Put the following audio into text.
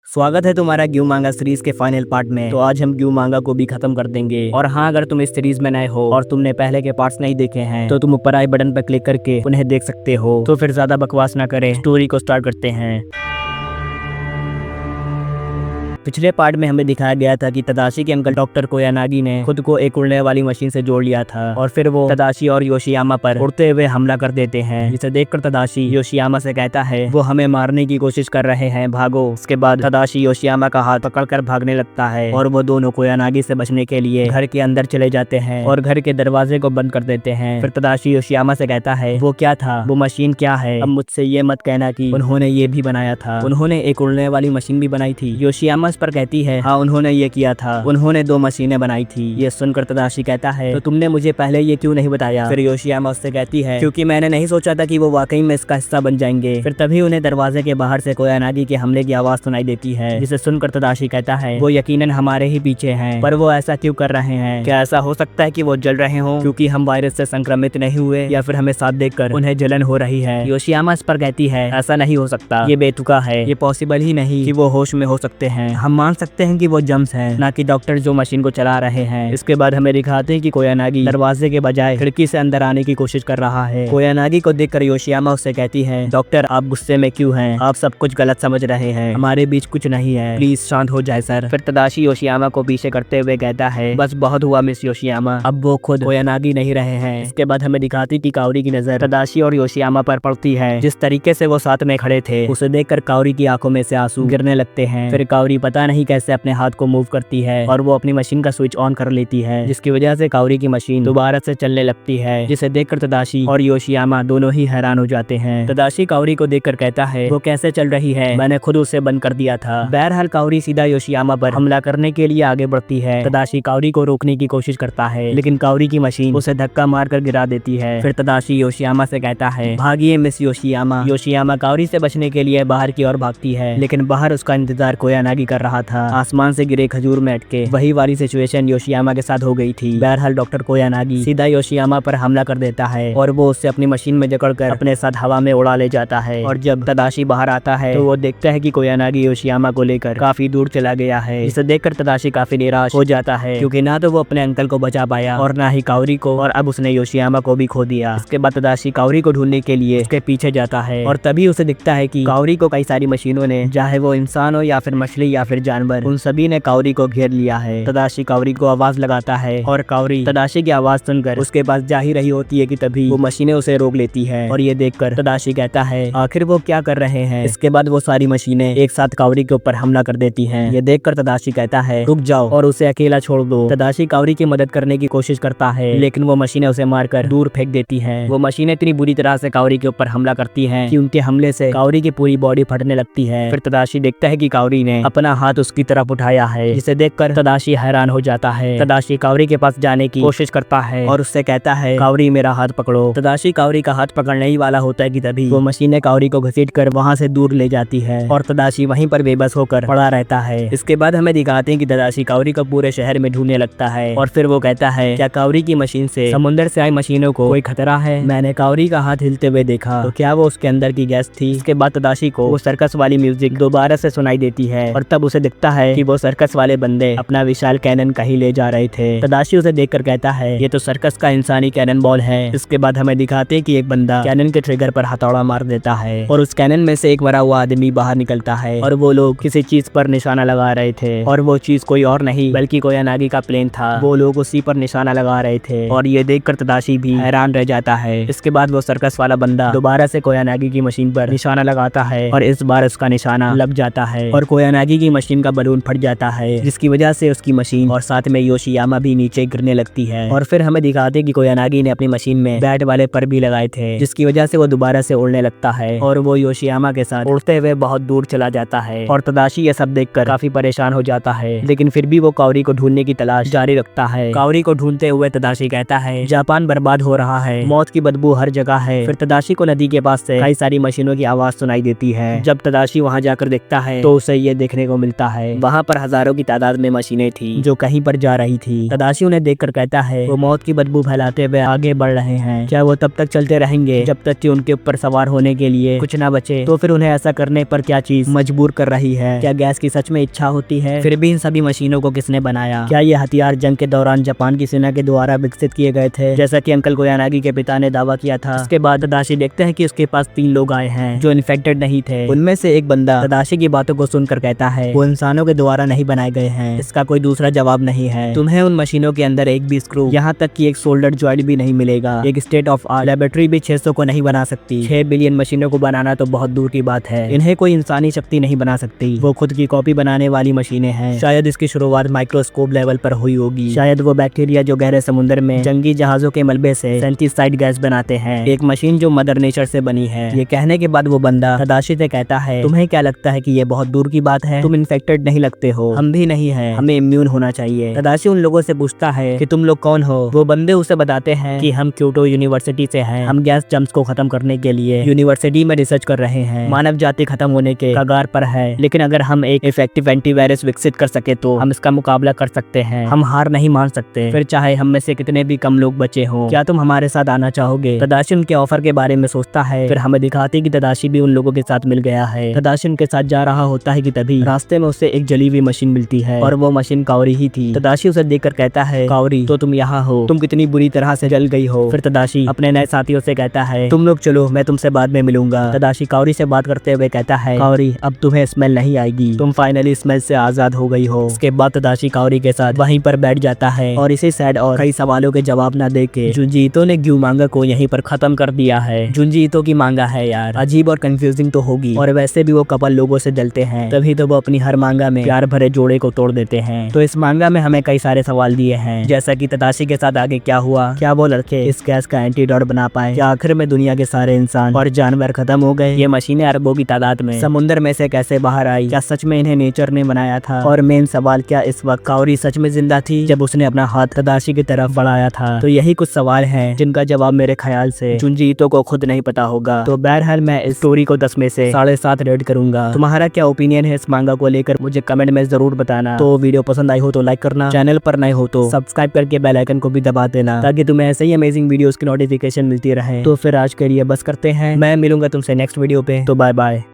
स्वागत है तुम्हारा ग्यू मांगा सीरीज के फाइनल पार्ट में। तो आज हम ग्यू मांगा को भी खत्म कर देंगे। और हाँ, अगर तुम इस सीरीज में नए हो और तुमने पहले के पार्ट्स नहीं देखे हैं तो तुम ऊपर आई बटन पर क्लिक करके उन्हें देख सकते हो। तो फिर ज्यादा बकवास ना करें, स्टोरी को स्टार्ट करते हैं। पिछले पार्ट में हमें दिखाया गया था कि तदाशी के अंकल डॉक्टर कोयानागी ने खुद को एक उड़ने वाली मशीन से जोड़ लिया था और फिर वो तदाशी और योशियामा पर उड़ते हुए हमला कर देते हैं, जिसे देखकर तदाशी योशियामा से कहता है वो हमें मारने की कोशिश कर रहे हैं, भागो। उसके बाद तदाशी योशियामा का हाथ पकड़कर भागने लगता है और वो दोनों कोयानागी से बचने के लिए घर के अंदर चले जाते हैं और घर के दरवाजे को बंद कर देते हैं। फिर तदाशी योशियामा से कहता है वो क्या था, वो मशीन क्या है, अब मुझसे ये मत कहना कि उन्होंने ये भी बनाया था, उन्होंने एक उड़ने वाली मशीन भी बनाई थी। योशियामा पर कहती है हाँ, उन्होंने ये किया था, उन्होंने 2 मशीनें बनाई थी। ये सुनकर तदाशी कहता है तो तुमने मुझे पहले ये क्यों नहीं बताया। फिर योशियामा उससे कहती है क्योंकि मैंने नहीं सोचा था कि वो वाकई में इसका हिस्सा बन जाएंगे। फिर तभी उन्हें दरवाजे के बाहर से कोयानागी के हमले की आवाज सुनाई देती है, जिसे सुनकर तदाशी कहता है वो यकीनन हमारे ही पीछे हैं, पर वो ऐसा क्यों कर रहे हैं। क्या ऐसा हो सकता है कि वो जल रहे हों क्योंकि हम वायरस से संक्रमित नहीं हुए, या फिर हमें साथ देखकर उन्हें जलन हो रही है। योशियामा इस पर कहती है ऐसा नहीं हो सकता, ये बेतुका है, ये पॉसिबल ही नहीं कि वो होश में हो सकते हैं। हम मान सकते हैं कि वो जम्स हैं, ना कि डॉक्टर जो मशीन को चला रहे हैं। इसके बाद हमें दिखाते हैं कि कोयानागी दरवाजे के बजाय खिड़की से अंदर आने की कोशिश कर रहा है। कोयानागी को देखकर योशियामा उससे कहती है डॉक्टर आप गुस्से में क्यों हैं, आप सब कुछ गलत समझ रहे हैं, हमारे बीच कुछ नहीं है, प्लीज शांत हो जाए सर। फिर तदाशी योशियामा को पीछे करते हुए कहता है बस बहुत हुआ मिस योशियामा, अब वो खुद कोयानागी नहीं रहे हैं। इसके बाद हमें दिखाती कि काओरी की नजर तदाशी और योशियामा पर पड़ती है। जिस तरीके से वो साथ में खड़े थे उसे देखकर काओरी की आंखों में से आंसू गिरने लगते हैं। फिर काओरी पता नहीं कैसे अपने हाथ को मूव करती है और वो अपनी मशीन का स्विच ऑन कर लेती है, जिसकी वजह से काओरी की मशीन दोबारा से चलने लगती है, जिसे देखकर तदाशी और योशियामा दोनों ही हैरान हो जाते हैं। तदाशी काओरी को देखकर कहता है वो कैसे चल रही है, मैंने खुद उसे बंद कर दिया था। बहरहाल काओरी सीधा योशियामा पर हमला करने के लिए आगे बढ़ती है। तदाशी काओरी को रोकने की कोशिश करता है लेकिन काओरी की मशीन उसे धक्का मारकर गिरा देती है। फिर तदाशी योशियामा से कहता है भागिए मिस योशियामा। योशियामा काओरी से बचने के लिए बाहर की ओर भागती है लेकिन बाहर उसका इंतजार कोयानागी कर रहा था। आसमान से गिरे खजूर में अटके वही वाली सिचुएशन योशियामा के साथ हो गई थी। बहरहाल डॉक्टर कोयानागी सीधा योशियामा पर हमला कर देता है और वो उससे अपनी मशीन में जकड़कर अपने साथ हवा में उड़ा ले जाता है। और जब तदाशी बाहर आता है तो वो देखता है कि कोयानागी योशियामा को लेकर काफी दूर चला गया है। इसे देखकर तदाशी काफी निराश हो जाता है क्योंकि ना तो वो अपने अंकल को बचा पाया और ना ही काओरी को, और अब उसने योशियामा को भी खो दिया। इसके बाद तदाशी काओरी को ढूंढने के लिए उसके पीछे जाता है और तभी उसे दिखता है कि काओरी को कई सारी मशीनों ने, चाहे वो इंसान हो या फिर मछली या फिर जानवर, उन सभी ने काओरी को घेर लिया है। तदाशी काओरी को आवाज लगाता है और काओरी तदाशी की आवाज सुनकर उसके पास जा ही रही होती है कि तभी वो मशीनें उसे रोक लेती है। और ये देखकर तदाशी कहता है आखिर वो क्या कर रहे हैं। इसके बाद वो सारी मशीनें एक साथ काओरी के ऊपर हमला कर देती हैं। ये देखकर तदाशी कहता है रुक जाओ और उसे अकेला छोड़ दो। तदाशी काओरी की मदद करने की कोशिश करता है लेकिन वो मशीनें उसे मारकर दूर फेंक देती हैं। वो मशीनें इतनी बुरी तरह से काओरी के ऊपर हमला करती हैं कि उनके हमले से काओरी की पूरी बॉडी फटने लगती है। फिर तदाशी देखता है कि काओरी ने अपना हाथ उसकी तरफ उठाया है, जिसे देखकर तदाशी हैरान हो जाता है। तदाशी काओरी के पास जाने की कोशिश करता है और उससे कहता है काओरी मेरा हाथ पकड़ो। तदाशी काओरी का हाथ पकड़ने ही वाला होता है कि तभी वो मशीनें काओरी को घसीटकर वहां से दूर ले जाती है और तदाशी वहीं पर बेबस होकर पड़ा रहता है। इसके बाद हमें दिखाते हैं कि तदाशी काओरी को पूरे शहर में ढूंढने लगता है और फिर वो कहता है क्या काओरी की मशीन से समुद्र से आई मशीनों को कोई खतरा है। मैंने काओरी का हाथ हिलते हुए देखा तो क्या वो उसके अंदर की गैस थी। इसके बाद तदाशी को वो सर्कस वाली म्यूजिक दोबारा से सुनाई देती है और तब उसे दिखता है कि वो सर्कस वाले बंदे अपना विशाल कैनन कहीं ले जा रहे थे। तदाशी उसे देखकर कहता है ये तो सर्कस का इंसानी कैनन बॉल है। इसके बाद हमें दिखाते हैं कि एक बंदा कैनन के ट्रिगर पर हथौड़ा मार देता है और उस कैनन में से एक मरा हुआ आदमी बाहर निकलता है और वो लोग किसी चीज पर निशाना लगा रहे थे और वो चीज कोई और नहीं बल्कि कोयानागी का प्लेन था। वो लोग उसी पर निशाना लगा रहे थे और ये देखकर तदाशी भी हैरान रह जाता है। इसके बाद वो सर्कस वाला बंदा दोबारा से कोयानागी की मशीन पर निशाना लगाता है और इस बार उसका निशाना लग जाता है और कोयानागी की मशीन का बलून फट जाता है, जिसकी वजह से उसकी मशीन और साथ में योशियामा भी नीचे गिरने लगती है। और फिर हमें दिखाते कि कोयानागी ने अपनी मशीन में बैट वाले पर भी लगाए थे, जिसकी वजह से वो दोबारा से उड़ने लगता है और वो योशियामा के साथ उड़ते हुए बहुत दूर चला जाता है। और तदाशी ये सब देखकर काफी परेशान हो जाता है लेकिन फिर भी वो काओरी को ढूंढने की तलाश जारी रखता है। काओरी को ढूंढते हुए तदाशी कहता है जापान बर्बाद हो रहा है, मौत की बदबू हर जगह है। फिर तदाशी को नदी के पास से कई सारी मशीनों की आवाज सुनाई देती है। जब तदाशी वहाँ जाकर देखता है तो उसे ये देखने को मिलता है। वहाँ पर हजारों की तादाद में मशीनें थी जो कहीं पर जा रही थी। तदाशी उन्हें देखकर कहता है वो मौत की बदबू फैलाते हुए आगे बढ़ रहे हैं। क्या वो तब तक चलते रहेंगे जब तक कि उनके ऊपर सवार होने के लिए कुछ ना बचे? तो फिर उन्हें ऐसा करने पर क्या चीज मजबूर कर रही है? क्या गैस की सच में इच्छा होती है? फिर भी इन सभी मशीनों को किसने बनाया? क्या ये हथियार जंग के दौरान जापान की सेना के द्वारा विकसित किए गए थे, जैसा कि अंकल कोयानागी के पिता ने दावा किया था? उसके बाद तदाशी देखते हैं कि उसके पास 3 लोग आए हैं जो इन्फेक्टेड नहीं थे। उनमें से एक बंदा तदाशी की बातों को सुनकर कहता है वो इंसानों के द्वारा नहीं बनाए गए हैं। इसका कोई दूसरा जवाब नहीं है। तुम्हें उन मशीनों के अंदर एक भी स्क्रू, यहाँ तक कि एक सोल्डर जॉइंट भी नहीं मिलेगा। एक स्टेट ऑफ आर्ट लेबोरेटरी भी 600 को नहीं बना सकती। 6 बिलियन मशीनों को बनाना तो बहुत दूर की बात है। इन्हें कोई इंसानी शक्ति नहीं बना सकती। वो खुद की कॉपी बनाने वाली मशीनें हैं। शायद इसकी शुरुआत माइक्रोस्कोप लेवल पर हुई होगी। शायद वो बैक्टीरिया जो गहरे समुद्र में जंगी जहाजों के मलबे से सेंटीसाइड गैस बनाते हैं। एक मशीन जो मदर नेचर से बनी है। ये कहने के बाद वो बंदा तदाशी से कहता है तुम्हें क्या लगता है कि ये बहुत दूर की बात है? तुम इन्फेक्टेड नहीं लगते हो, हम भी नहीं है, हमें इम्यून होना चाहिए। तदाशी उन लोगों से पूछता है कि तुम लोग कौन हो? वो बंदे उसे बताते हैं कि हम क्योटो यूनिवर्सिटी से हैं। हम गैस जम्स को खत्म करने के लिए यूनिवर्सिटी में रिसर्च कर रहे हैं। मानव जाति खत्म होने के कगार पर है, लेकिन अगर हम एक इफेक्टिव एंटीवायरस विकसित कर सके तो हम इसका मुकाबला कर सकते हैं। हम हार नहीं मान सकते, फिर चाहे हम में से कितने भी कम लोग बचे हों। क्या तुम हमारे साथ आना चाहोगे? तदाशी उनके ऑफर के बारे में सोचता है। फिर हमें दिखाती कि तदाशी भी उन लोगों के साथ मिल गया है। तदाशी उनके साथ जा रहा होता है कि तभी रास्ते में उसे एक जली हुई मशीन मिलती है और वो मशीन काओरी ही थी। तदाशी उसे देखकर कहता है काओरी, तो तुम यहाँ हो, तुम कितनी बुरी तरह से जल गई हो। फिर तदाशी अपने नए साथियों से कहता है तुम लोग चलो, मैं तुमसे बाद में मिलूंगा। तदाशी काओरी से बात करते हुए कहता है काओरी, अब तुम्हें स्मेल नहीं आएगी, तुम फाइनली स्मेल से आजाद हो गई हो। इसके बाद तदाशी काओरी के साथ वहीं पर बैठ जाता है और इसे सैड और कई सवालों के जवाब न देके जुंजी ईतो ने ग्यू मांगा को यहीं पर खत्म कर दिया है। जुंजी ईतो की मांगा है यार, अजीब और कंफ्यूजिंग तो होगी, और वैसे भी वो कपल लोगों से जलते हैं, तभी तो वो अपनी हर मांगा में प्यार भरे जोड़े को तोड़ देते हैं। तो इस मांगा में हमें कई सारे सवाल दिए हैं, जैसा कि तदाशी के साथ आगे क्या हुआ, क्या वो लड़के इस गैस का एंटीडोट बना पाए, क्या आखिर में दुनिया के सारे इंसान और जानवर खत्म हो गए, ये मशीनें अरबों की तादाद में समुद्र में से कैसे बाहर आई, क्या सच में इन्हें नेचर ने बनाया था, और मेन सवाल क्या इस वक्त काओरी सच में जिंदा थी जब उसने अपना हाथ तदाशी की तरफ बढ़ाया था। तो यही कुछ सवाल हैं जिनका जवाब मेरे ख्याल से जुंजी ईतो को खुद नहीं पता होगा। तो बहरहाल मैं इस स्टोरी को 10 में से 7.5 रेट करूंगा। तुम्हारा क्या ओपिनियन है इस मांगा को लेकर मुझे कमेंट में जरूर बताना। तो वीडियो पसंद आई हो तो लाइक करना, चैनल पर नए हो तो सब्सक्राइब करके बेल आइकन को भी दबा देना ताकि तुम्हें ऐसे ही अमेजिंग वीडियोस की नोटिफिकेशन मिलती रहे। तो फिर आज के लिए बस करते हैं, मैं मिलूंगा तुमसे नेक्स्ट वीडियो पे। तो बाय बाय।